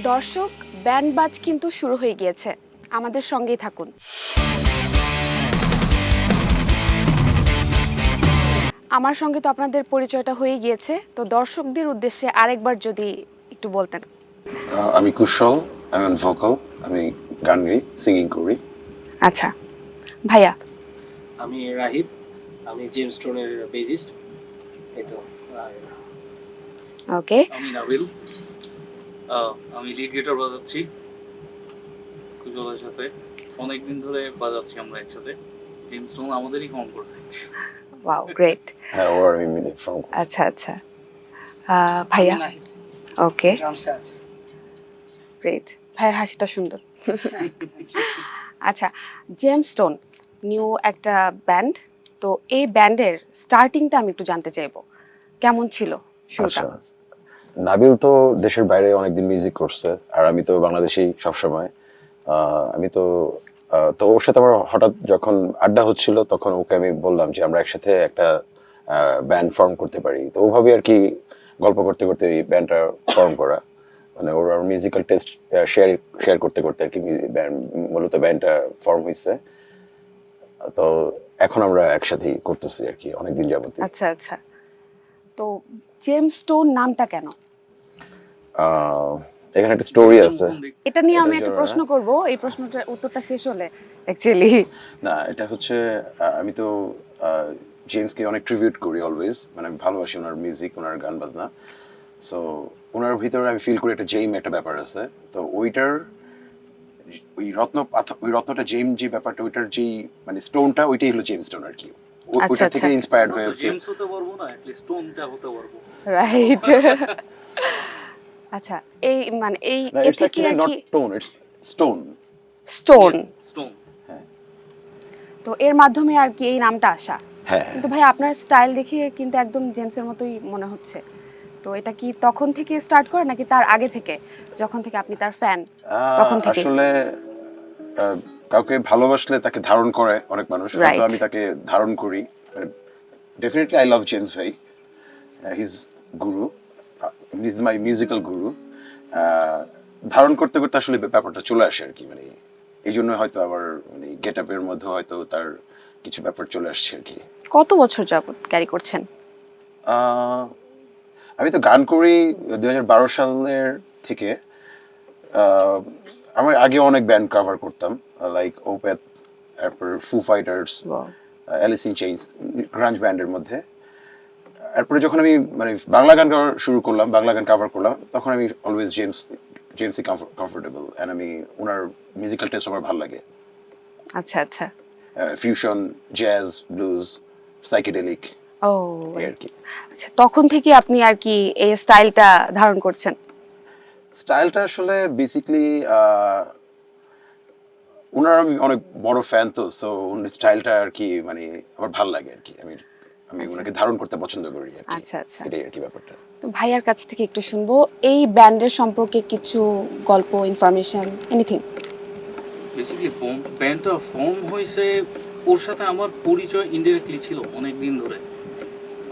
দর্শক, ব্যান্ড বাজ কিন্তু শুরু হয়ে গিয়েছে, আমাদের সঙ্গেই থাকুন। আমার সঙ্গে তো আপনাদের পরিচয়টা হয়ে গিয়েছে, তো দর্শকদের উদ্দেশ্যে আরেকবার যদি একটু বলতেন। আমি কুশল, আমি ভোকাল, আমি গান গাই, সিঙ্গিং করি। আচ্ছা ভাইয়া। আমি রাহিব, আমি জেমস স্টোনের বেজিস্ট। এই তো। আর ওকে। আমি নাবিল, আমি লিড গিটার বাজাচ্ছি কুশলের সাথে। অনেকদিন ধরে বাজাচ্ছি আমরা একসাথে। জেমস স্টোন আমাদেরই ফোন করে। Wow, great. হ্যাঁ, ওর আমি মিলে ফ্রম। আচ্ছা আচ্ছা, ভাইয়া। ওকে, ড্রামসে আছে। গ্রেট। ভাইয়ের হাসিটা সুন্দর। আচ্ছা, জেমস স্টোন নিউ একটা ব্যান্ড, তো এই ব্যান্ডের স্টার্টিংটা আমি একটু জানতে চাইবো, কেমন ছিল শুরুটা? আচ্ছা, নাবিল তো দেশের বাইরে অনেকদিন মিউজিক করছে, আর আমি তো বাংলাদেশেই সবসময়। আমি তো তো ওর সাথে আমার হঠাৎ যখন আড্ডা হচ্ছিল, তখন ওকে আমি বললাম যে আমরা একসাথে একটা ব্যান্ড ফর্ম করতে পারি। তো ওভাবে আর কি গল্প করতে করতে এই ব্যান্ডটা ফর্ম করা, মানে ওর মিউজিক্যাল টেস্ট শেয়ার করতে করতে আর কি মূলত ব্যান্ডটা ফর্ম হয়েছে। তো এখন আমরা একসাথেই করতেছি আর কি অনেকদিন যাবত। আচ্ছা আচ্ছা, তো জেমস স্টোন নামটা কেন? এখানে একটা স্টোরি আছে। এটা নিয়ে আমি এটার একটা জন্য প্রশ্ন করব, এই প্রশ্নটার উত্তরটা শেষ হলে অ্যাকচুয়ালি। না, এটা হচ্ছে আমি তো জেমসকে অনেক ট্রিবিউট করি অলওয়েজ, মানে আমি ভালোবাসি ওনার মিউজিক, ওনার গান বাজনা। সো ওনার ভিতরে আমি ফিল করি একটা জেম একটা ব্যাপার আছে। তো ওইটার ওই রত্নটা জেম যে ব্যাপারটা, ওইটার যেই মানে স্টোনটা, ওইটাই হলো জেমস স্টোন আর কি। আচ্ছা, ওইটা থেকে আচ্ছা। ইন্সপায়ার্ড হয়ে জেমস হতে পারবো না, অ্যাটলিস্ট স্টোনটা হতে পারবো। রাইট। আচ্ছা, এই মানে এই না, এ ইটস থেকে অ্যাকচুয়ালি আর নট কি tone, it's stone. Stone, stone. তো এর মাধ্যমে আর কি এই নামটা আসা। হ্যাঁ, কিন্তু ভাই আপনার স্টাইল দেখে কিন্তু একদম জেমসের মতোই মনে হচ্ছে, তো এটা কি তখন থেকে স্টার্ট করে নাকি তার আগে থেকে, যখন থেকে আপনি তার ফ্যান তখন থেকে? আসলে কাউকে ভালোবাসলে তাকে ধারণ করে অনেক মানুষ, Right. হয়তো আমি তাকে ধারণ করি। ডেফিনেটলি আই লাভ জেমস ভাই, হিজ গুরু, হিজ মাই মিউজিক্যাল গুরু। ধারণ করতে করতে আসলে ব্যাপারটা চলে আসে আর কি, মানে এই জন্য হয়তো আমার মানে গেট আপের মধ্যে হয়তো তার কিছু ব্যাপার চলে আসছে আর কি। কত বছর যাবত ক্যারি করছেন? আহ, আমি তো গান করি 2012 সালের থেকে। আহ, আমার আগে অনেক ব্যান্ড কভার করতাম, লাইক ওপেথ, তারপর Foo Fighters, Wow. Alice in Chains, grunge ব্যান্ডের মধ্যে। এরপরে যখন আমি মানে বাংলা গান গাওয়া শুরু করলাম, বাংলা গান কভার করলাম, তখন আমি অলওয়েজ জেমসই কমফোর্টেবল, অ্যান্ড আমি ওনার মিউজিক্যাল টেস্ট আমার ভালো লাগে। আচ্ছা আচ্ছা। ফিউশন, জ্যাজ, ব্লুজ, সাইকেডেলিক ও আর কি। আচ্ছা, তখন থেকে আপনি আর কি এই স্টাইলটা ধারণ করছেন? স্টাইলটা আসলে বেসিক্যালি ওনার আমি অনেক বড় ফ্যান, তো সো ওনার স্টাইলটা আর কি মানে আমার ভালো লাগে আর কি। আমি আমি ওনাকে ধারণ করতে পছন্দ করি আর কি। আচ্ছা আচ্ছা, এটাই আর কি ব্যাপারটা। তো ভাইয়ার কাছ থেকে একটু শুনবো এই ব্যান্ডের সম্পর্কে কিছু গল্প, ইনফরমেশন, এনিথিং। বেসিক্যালি ব্যান্ডটা ফর্ম হয়েছে, ওর সাথে আমার পরিচয় ইনডিরেক্টলি ছিল অনেক দিন ধরে।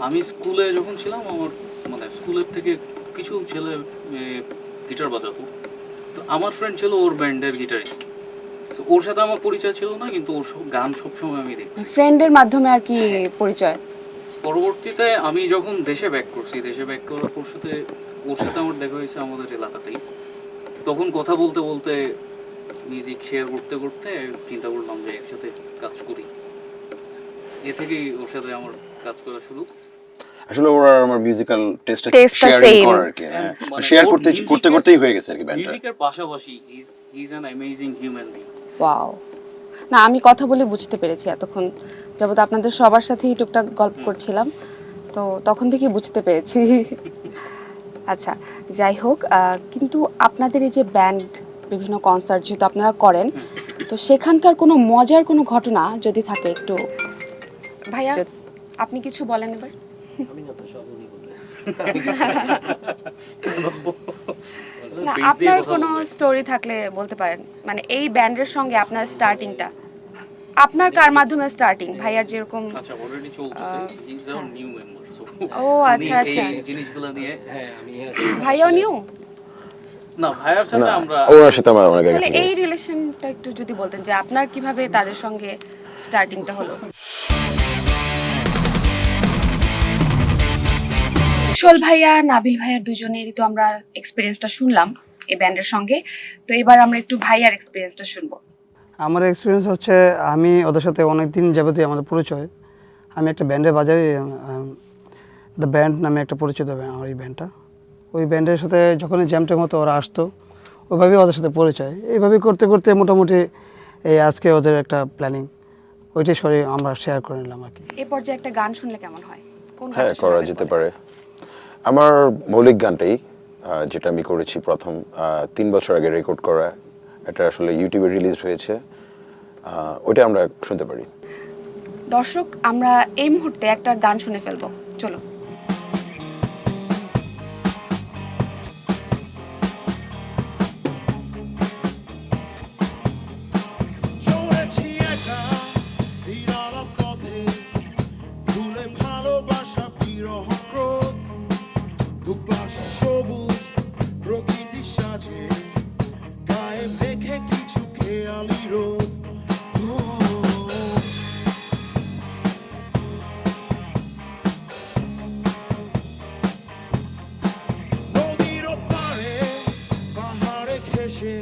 আমি স্কুলে যখন ছিলাম, আমার মানে স্কুলের থেকে কিছু ছেলে গিটার বাজাতো, তো আমার ফ্রেন্ড ছিল ওর ব্যান্ডের গিটারিস্ট। তো ওর সাথে আমার পরিচয় ছিল না, কিন্তু ওর সব গান সবসময় আমি দেখছি। ফ্রেন্ডের মাধ্যমে আর কি পরিচয়? পরবর্তীতে আমি যখন দেশে ব্যাক করছি, দেশে ব্যাক করার ওর সাথে আমার দেখা হয়েছে আমাদের এলাকাতেই। তখন কথা বলতে বলতে, মিউজিক শেয়ার করতে করতে চিন্তা করলাম যে একসাথে কাজ করি। এ থেকেই ওর সাথে আমার কাজ করা শুরু। আসলে ওরা আমার মিউজিক্যাল টেস্টটা Taste-টা শেয়ারিং same. করার আর কি। হ্যাঁ, মানে শেয়ার ওর করতে music-এর- করতেই হয়ে গেছে আর কি ব্যান্ডটা। মিউজিকের পাশাপাশি he is an amazing human being. Wow, না আমি কথা বলে বুঝতে পেরেছি এতক্ষণ যাবত আপনাদের সবার সাথেই টুকটাক গল্প করছিলাম, তো তখন থেকেই বুঝতে পেরেছি। আচ্ছা, যাই হোক, কিন্তু আপনাদের এই যে ব্যান্ড বিভিন্ন কনসার্ট যেহেতু আপনারা করেন, তো সেখানকার কোনো মজার কোনো ঘটনা যদি থাকে একটু ভাইয়া আপনি কিছু বলেন এবার। আমি না তো সবই বলবো। না, আপনার কোনো স্টোরি থাকলে বলতে পারেন, মানে এই ব্যান্ডের সঙ্গে আপনার স্টার্টিংটা, আপনার কার মাধ্যমে স্টার্টিং? ভাইয়ার যেরকম। আচ্ছা, অলরেডি চলতেছে, he is our new member, so ও আচ্ছা আচ্ছা, এই জিনিসগুলো নিয়ে হ্যাঁ, আমি ভাইয়াও নিউ? না ভাইয়ার সাথে না আমরা ওর সাথে আমার অনেক আগে তাহলে থেকে এই রিলেশনটা একটু যদি বলতেন যে আপনার কিভাবে তাদের সঙ্গে স্টার্টিংটা হলো। কুশল ভাইয়া নাবিল ভাইয়া দুজনেরই তো আমরা এক্সপিরিয়েন্সটা শুনলাম এই ব্যান্ডের সঙ্গে, তো এবার আমরা একটু ভাইয়ার এক্সপিরিয়েন্সটা শুনবো। আমার এক্সপিরিয়েন্স হচ্ছে আমি ওদের সাথে অনেক দিন যাবতীয় আমাদের পরিচয়। আমি একটা ব্যান্ডে বাজাই, দ্য ব্যান্ড নামে একটা পরিচিত আমার এই ব্যান্ডটা। ওই ব্যান্ডের সাথে যখনই জ্যামটের মতো ওরা আসতো, ওইভাবেই ওদের সাথে পরিচয়। এইভাবেই করতে করতে মোটামুটি এই আজকে ওদের একটা প্ল্যানিং, ওইটাই আমরা শেয়ার করে নিলাম আর কি। এই পর্যায়ে একটা গান শুনলে কেমন হয়? কোন হ্যাঁ গানটা করা শোনাবেন যেতে বলেন? পারে। আমার মৌলিক গানটাই যেটা আমি করেছি প্রথম 3 বছর আগে রেকর্ড করা, এটা আসলে ইউটিউবে রিলিজ হয়েছে, ওইটা আমরা শুনতে পারি। দর্শক, আমরা এই মুহূর্তে একটা গান শুনে ফেলবো, চলো। চলেছি একা বিরল পথে, ভুলে ভালোবাসা বিরহ ক্রোধ, দুপাশে সবুজ প্রকৃতি সাজে, গায়ে মেখে কিছু খেয়ালি রোদ। নদীর পাড়ে পাহাড়ে ঘেঁষে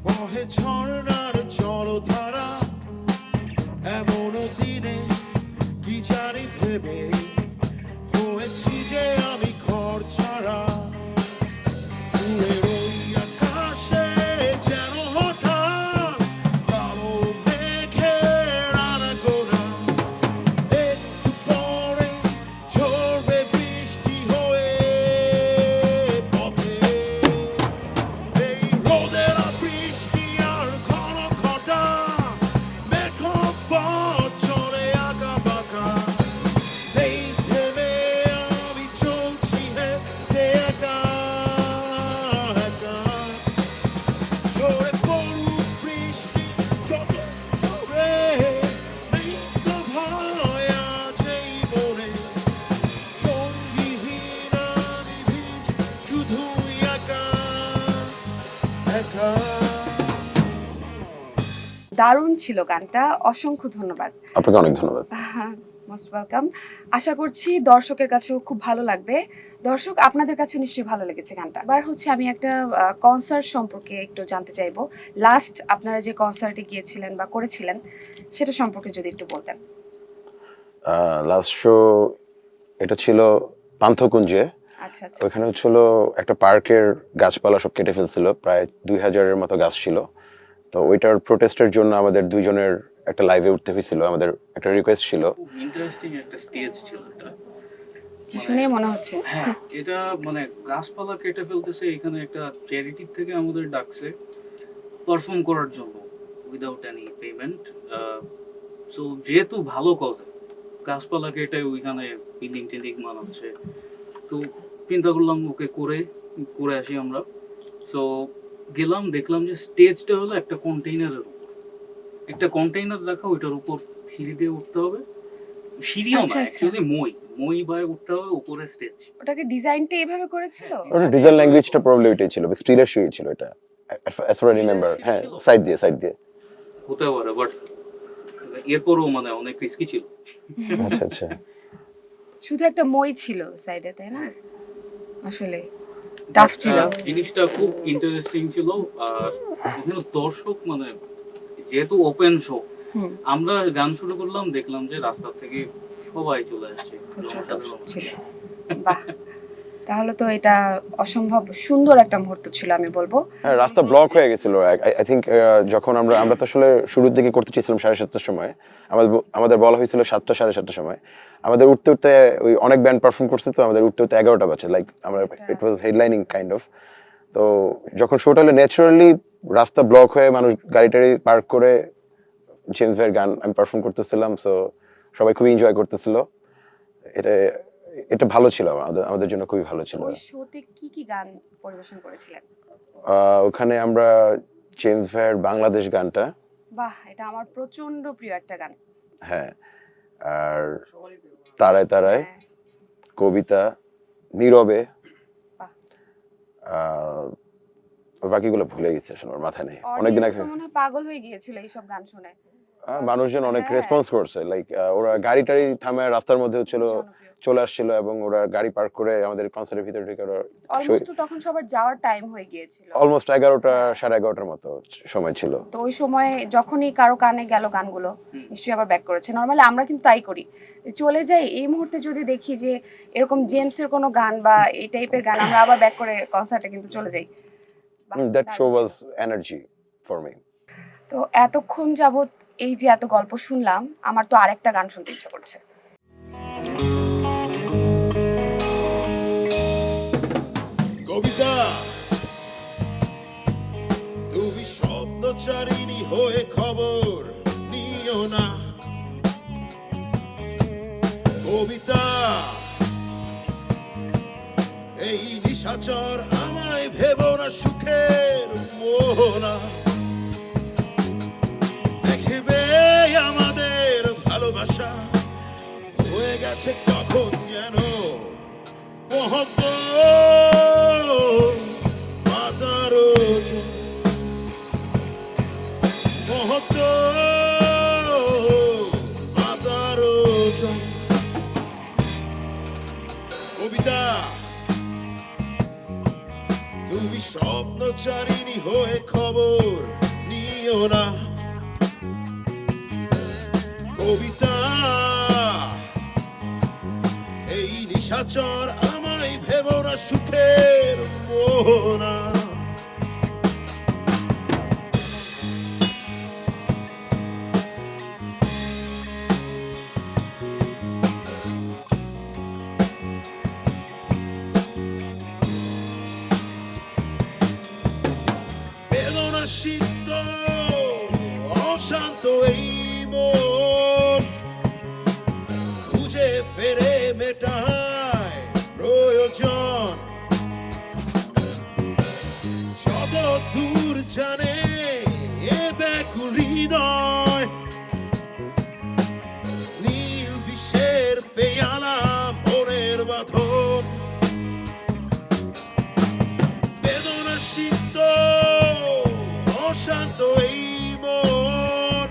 বহে ঝর্ণার জলধারা, এমন দিনে কি জানি ভেবে হয়েছি যে আমি ঘর ছাড়া। দূরের ওই আকাশে যেন হঠাৎ কালো মেঘের আনাগোনা, একটু পরে ঝরবে বৃষ্টি হয়ে পথে। এই রোদের আর বৃষ্টি আর ঘন ঘটা, মেঠো পথ চলে আঁকা বাঁকা, এই থেমে আমি চলছি হেঁটে একা একা। ঝরে পড়ুক বৃষ্টি যত জোরে, নেই তো ভয় আজ এই মনে, সঙ্গীহীন আমি ভিজ শুধুই একা একা। দারুণ ছিল গানটা, অসংখ্য ধন্যবাদ। আপনাকে অনেক ধন্যবাদ। Most welcome. আশা করছি দর্শকের কাছেও খুব ভালো লাগবে। দর্শক, আপনাদের কাছেও নিশ্চয়ই ভালো লেগেছে গানটা। এবার হচ্ছে আমি একটা কনসার্ট সম্পর্কে একটু জানতে চাইবো। লাস্ট আপনারা যে কনসার্টে গিয়েছিলেন বা করেছিলেন সেটা সম্পর্কে যদি একটু বলতেন। লাস্ট শো এটা ছিল পান্থকুঞ্জে। আচ্ছা আচ্ছা। ওইখানে হচ্ছিল একটা পার্কের গাছপালা সব কেটে ফেলছিল, প্রায় 2000-এর মতো গাছ ছিল। তো ওইটার প্রোটেস্টের জন্য আমাদের দুইজনের একটা লাইভে উঠতে হয়েছিল, আমাদের একটা রিকোয়েস্ট ছিল। খুব ইন্টারেস্টিং একটা স্টেজ ছিল এটা। শুনে মনে হচ্ছে। হ্যাঁ এটা মানে গাছপালা কেটে ফেলতেছে, এখানে একটা চ্যারিটি থেকে আমাদের ডাকছে পারফর্ম করার জন্য উইদাউট এনি পেমেন্ট। সো যেহেতু ভালো কজে গাছপালা কেটে ওইখানে বিল্ডিং টিল্ডিং বানাচ্ছে, তো চিন্তা করলাম ওকে করে করে আসি আমরা। সো গেলাম, দেখলাম যে স্টেজটা হলো একটা কন্টেইনারের উপর, একটা কন্টেইনার রাখা, ওইটার উপর সিঁড়ি দিয়ে উঠতে হবে। সিঁড়িও আচ্ছা, না, আচ্ছা। অ্যাকচুয়ালি মই বায়ে উঠতে হবে, উপরে স্টেজ। ওটাকে ডিজাইনটা এভাবে করেছিল? ওটা ডিজাইন ল্যাঙ্গুয়েজটা প্রবলেম ওইটাই ছিল, স্টিলের সিঁড়ি ছিল এটা, অ্যাজ ফার আই রিমেম্বার। হ্যাঁ, সাইড দিয়ে হতে পারে, বাট এরপরও মানে অনেক রিস্কি ছিল। আচ্ছা আচ্ছা। শুধু একটা মই ছিল সাইডে, তাই না? আসলে টাফ ছিল। জিনিসটা খুব ইন্টারেস্টিং ছিল। আর এখানে দর্শক মানে যেহেতু ওপেন শো, হুম। আমরা গান শুরু করলাম, দেখলাম যে রাস্তা থেকে সবাই চলে আসছে। প্রচুর দর্শক ছিল। বাহ, তাহলে তো এটা অসম্ভব সুন্দর একটা মুহূর্ত ছিল আমি বলবো। হ্যাঁ, রাস্তা ব্লক হয়ে গেছিল। আই থিঙ্ক যখন আমরা তো আসলে শুরুর দিকে করতে চেয়েছিলাম 7:30-টার সময়, আমাদের বলা হয়েছিল 7টা 7:30-টার সময়। আমাদের উঠতে উঠতে ওই অনেক ব্যান্ড পারফর্ম করছে, তো আমাদের উঠতে উঠতে 11টা বাজে, লাইক আমরা ইট ওয়াজ হেডলাইনিং কাইন্ড অফ। তো যখন শোটা হলো ন্যাচারালি রাস্তা ব্লক হয়ে মানুষ গাড়ি টাড়ি পার্ক করে জেমস ভাইয়ের গান আমি পারফর্ম করতেছিলাম। সো সবাই খুবই এনজয় করতেছিল। এটা ভালো ছিল, আমাদের জন্য খুবই ভালো ছিল। ওই শোতে কি কি গান পরিবেশন করেছিলেন? ওখানে আমরা জেমস ভাইয়ের বাংলাদেশ গানটা, বাহ, এটা আমার প্রচন্ড প্রিয় একটা গান। হ্যাঁ, আর তারায় তারায়, হ্যাঁ, কবিতা, নীরবে, বাহ। বাকিগুলো ভুলে গেছি আসলে, আমার মাথায় নেই। অনেকদিন অডিয়েন্স আগে তো মনে হয় পাগল হয়ে গিয়েছিল এইসব গান শুনে। মানুষজন অনেক হ্যাঁ। রেসপন্স করছে, লাইক ওরা গাড়ি টাড়ি থামায় রাস্তার মধ্যে জনপ্রিয়। চলে আসছিল, এবং ওরা গাড়ি পার্ক করে আমাদের কনসার্টের ভিতরে ঢুকে অলমোস্ট তো তখন সবার যাওয়ার টাইম হয়ে গিয়েছিল। অলমোস্ট 11টা 11:30টার মতো সময় ছিল। তো ওই সময় যখনই কারো কানে গেল গানগুলো নিশ্চয়ই আবার ব্যাক করেছে। নরমালি আমরা কিন্তু তাই করি, চলে যাই এই মুহূর্তে যদি দেখি যে এরকম জেমসের কোনো গান বা এই টাইপের গান, আমরা আবার ব্যাক করে কনসার্টে কিন্তু চলে যাই। বাহ, দ্যাট শো দারুণ ওয়াজ ছিল। Energy for me. তো এতক্ষণ যাবত এই যে এত গল্প শুনলাম, আমার তো আরেকটা গান শুনতে ইচ্ছে করছে। কবিতা, তুমি স্বপ্নচারিণী হয়ে খবর নিও না। কবিতা, এই নিশাচর আমায় ভেবো না সুখের মোহনা। দেখবে আমাদের ভালোবাসা হয়ে গেছে কখন যেন মহব্বত মাতার ওজন, মহব্বত মাতার ওজন। কবিতা, তুমি স্বপ্নচারিণী হয়ে খবর নিও না। কবিতা, এই নিশাচর আমায় ভেবো না সুখের মোহনা। বেদনা সিদ্ধ অশান্ত এই মন খুঁজে ফেরে মেটায় প্রয়োজন। যত দূর জানে এ ব্যাকুল হৃদয়, নীল বিশ্বের পেয়ালা মনের বাঁধন। বেদনা সিদ্ধ অশান্ত এই মন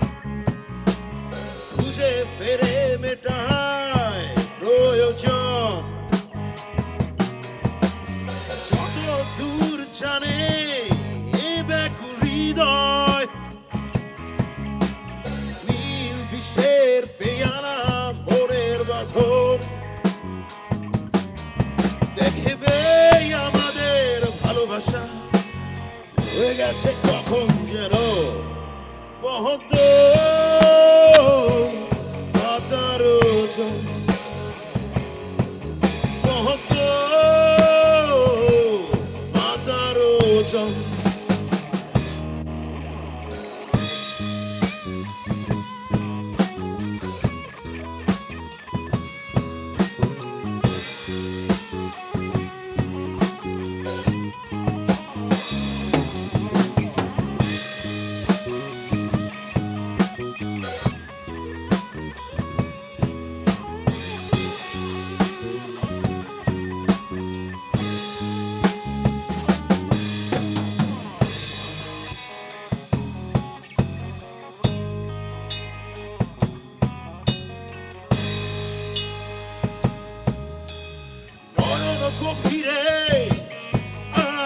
খুঁজে ফেরে মেটায় প্রয়োজন। যত দূর জানে এ ব্যাকুল হৃদয়, নীল বিশ্বের পেয়ালা মনের বাঁধন। দেখবে আমাদের ভালোবাসা হয়ে গেছে কখন যেন মহত্ব মাতার ওজন, মহত্ব মাতার ওজন। নয়ন গভীরে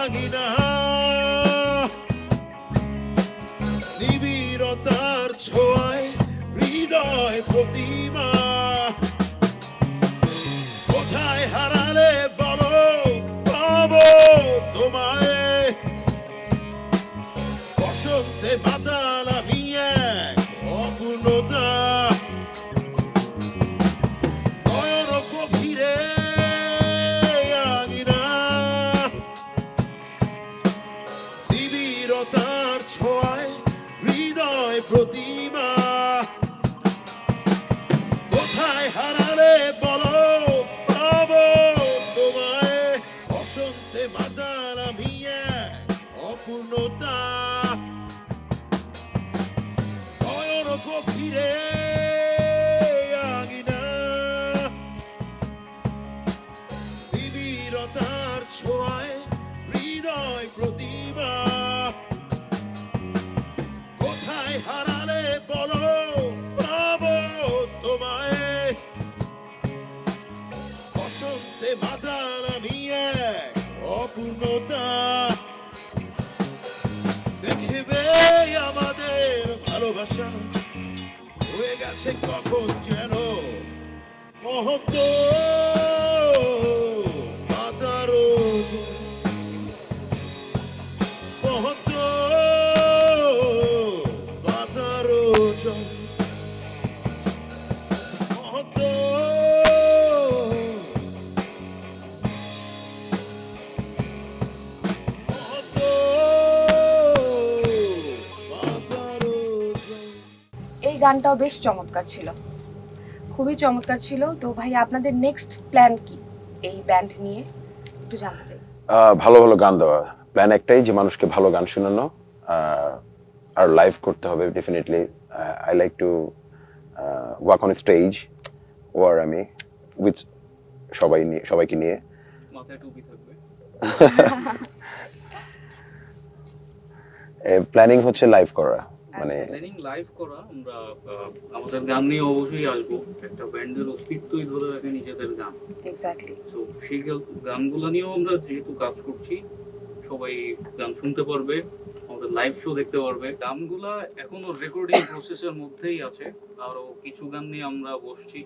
আঙিনা, নিবিড়তার ছোঁয়ায় হৃদয় প্রতিমা। কোথায় হারালে বলো পাবো তোমায়, বসন্তে মাতাল আমি এক অপূর্ণতা। নয়ন গভীরে আঙিনা, নিবিড়তার ছোঁয়ায় হৃদয় প্রতিমা। কোথায় হারালে বলো পাবো তোমায়, বসন্তে মাতাল আমি এক অপূর্ণতা। নয়ন গভীরে আঙিনা, নিবিড়তার ছোঁয়ায় হৃদয় প্রতিমা। অপূর্ণতা দেখবে আমাদের ভালোবাসা হয়ে গেছে কখন যেন মহত্ব মাতারো মহত্ব মাতারো মহত্ব এই গানটাও বেশ চমৎকার ছিল, খুবই চমৎকার ছিল। তো ভাই আপনাদের নেক্সট প্ল্যান কি এই ব্যান্ড নিয়ে একটু জানতে চাই। ভালো ভালো গান দেওয়া, প্ল্যান একটাই যে মানুষকে ভালো গান শোনানো, আর লাইভ করতে হবে definitely. I like to walk on stage, ওয়ার আমি উইথ সবাইকে নিয়ে। মাথায় টুপি থাকবে। প্ল্যানিং হচ্ছে লাইভ করা, মানে প্ল্যানিং লাইভ করা। আমরা আমাদের গান নিয়ে অবশ্যই আসবো। একটা ব্যান্ডের অস্তিত্বই ধরে রাখে নিজেদের গান। এক্স্যাক্টলি। সো সেই গানগুলো নিয়েও আমরা যেহেতু কাজ করছি, সবাই গান শুনতে পারবে, আমাদের লাইভ শো দেখতে পারবে। গানগুলা এখনো রেকর্ডিং প্রসেসের মধ্যেই আছে, আরো কিছু গান নিয়ে আমরা বসছি।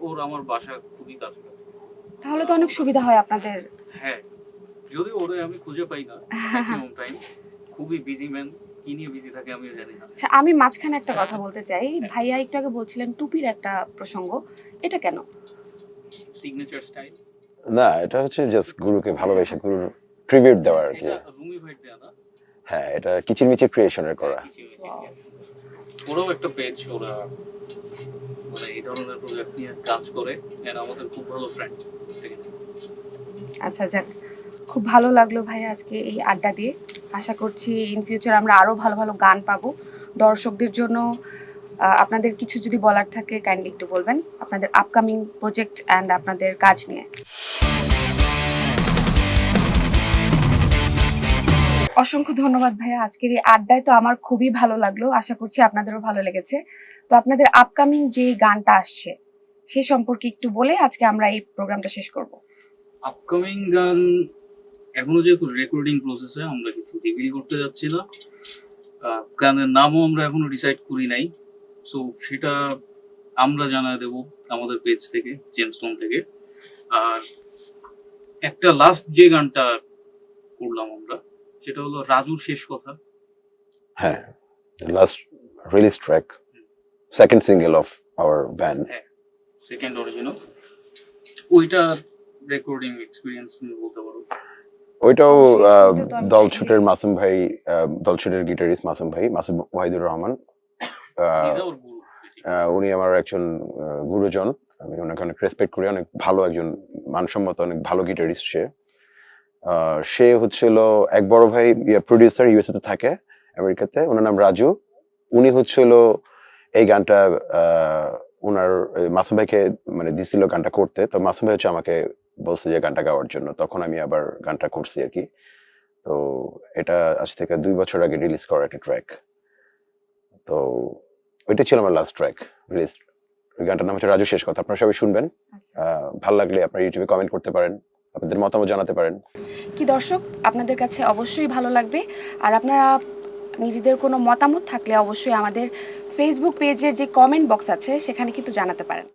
ওর আমার বাসা খুবই কাছাকাছি। তাহলে তো অনেক সুবিধা হয় আপনাদের। হ্যাঁ, যদি ওরে আমি খুঁজে পাই না ম্যাক্সিমাম টাইম, খুবই বিজি ম্যান, কি নিয়ে বিজি থাকে আমি জানি না। আচ্ছা, আমি মাঝখানে একটা কথা বলতে চাই। ভাইয়া একটু আগে বলছিলেন টুপির একটা প্রসঙ্গ, এটা কেন? Signature style. না, এটা হচ্ছে জাস্ট গুরুকে ভালোবেসে গুরুর ট্রিবিউট দেওয়া আর কি। এটা রুমি ভাই দেয়া না, হ্যাঁ, এটা কিচিরমিচির ক্রিয়েশনের করা। ওরাও একটা পেজ, ওরা মানে এই ধরনের প্রজেক্ট নিয়ে কাজ করে, এরা আমাদের খুব ভালো ফ্রেন্ড। আচ্ছা যাক, খুব ভালো লাগলো ভাইয়া আজকে এই আড্ডা দিয়ে। আশা করছি ইন ফিউচার আমরা আরো ভালো ভালো গান পাবো। দর্শকদের জন্য আপনাদের কিছু যদি বলার থাকে কাইন্ডলি একটু বলবেন, আপনাদের আপকামিং প্রজেক্ট অ্যান্ড আপনাদের কাজ নিয়ে। অসংখ্য ধন্যবাদ ভাইয়া আজকের এই আড্ডায়। তো আমার খুবই ভালো লাগলো, আশা করছি আপনাদেরও ভালো লেগেছে। তো আপনাদের আপকামিং যে গানটা আসছে সেই সম্পর্কে একটু বলে আজকে আমরা এই প্রোগ্রামটা শেষ করব। আপকামিং গান এখনো যেহেতু রেকর্ডিং প্রসেসে, আমরা কিছু রিভিল করতে যাচ্ছি না। গানের নামও আমরা এখনো ডিসাইড করি নাই, সো সেটা আমরা জানায় দেব আমাদের পেজ থেকে, জেমস্টোন থেকে। আর একটা লাস্ট যে গানটা করলাম আমরা, সেটা হলো রাজুর শেষ কথা। হ্যাঁ, last release track, second single of our band. হ্যাঁ, সেকেন্ড অরিজিনাল। ওইটা রেকর্ডিং এক্সপিরিয়েন্স নিয়ে বলতে পারো। ওইটাও শুনতে তো আমি দলছুটের মাসুম ভাই, দলছুটের গিটারিস্ট মাসুম ভাই, Masum Wahidur Rahman, He's our guru, basically. উনি আমার একজন গুরুজন। আমি ওনাকে অনেক রেসপেক্ট করি, অনেক ভালো একজন মানসম্মত, অনেক ভালো গিটারিস্ট সে। সে হচ্ছিল এক বড় ভাই প্রডিউসার, ইউএসএ তে থাকে, আমেরিকাতে। ওনার নাম রাজু। উনি হচ্ছিল এই গানটা ওনার মাসুম ভাইকে মানে দিছিল গানটা করতে। তো মাসুম ভাই হচ্ছে আমাকে বলছে যে গানটা গাওয়ার জন্য, তখন আমি আবার গানটা করছি আর কি। তো এটা আজ থেকে 2 বছর আগে রিলিজ করা একটা ট্র্যাক। তো ওইটা ছিল আমার লাস্ট ট্র্যাক রিলিজ। ওই গানটার নাম হচ্ছে রাজু শেষ কথা। আপনারা সবাই শুনবেন। ভালো লাগলে আপনারা ইউটিউবে কমেন্ট করতে পারেন, আপনাদের মতামত জানাতে পারেন। কি দর্শক, আপনাদের কাছে অবশ্যই ভালো লাগবে। আর আপনারা নিজেদের কোনো মতামত থাকলে অবশ্যই আমাদের ফেসবুক পেজের যে কমেন্ট বক্স আছে সেখানে কিন্তু জানাতে পারেন।